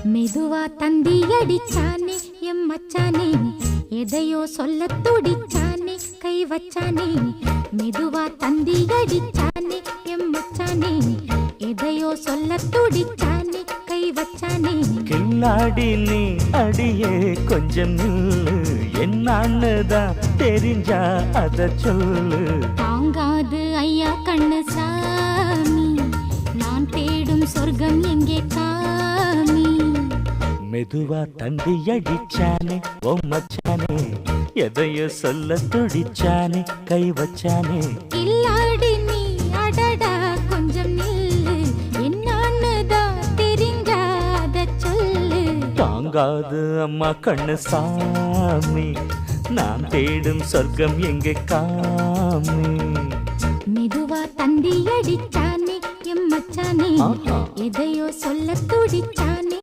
மெதுவா தந்தி அடிச்சானே எம் மச்சானே, எதையோ சொல்ல துடிச்சானே கை வச்சானே. மெதுவா தந்தி அடிச்சானே எம் மச்சானே, எதையோ சொல்ல துடிச்சானே கை வச்சானே. கில்லாடி நீ அடியே கொஞ்சம் நில்லு, என்னான்னுதான் தெரிஞ்சா அத சொல்லு. தாங்காது ஐயா கண்ணு சாமி, நான் தேடும் சொர்க்கம் எங்கே காமி. மெதுவா தந்தி அடிச்சானே ஓ மச்சானே, எதையோ சொல்ல துடிச்சானே கை வச்சானே. கில்லாடி நீ அடடா கொஞ்சம் நில்லு, என்னான்னுதான் தெரிஞ்சாத சொல்லு. தாங்காது அம்மா கண்ணு சாமி, நான் தேடும் சொர்க்கம் எங்கே காமி. மெதுவா தந்தி அடிச்சானே எம் மச்சானே, எதையோ சொல்ல துடிச்சானே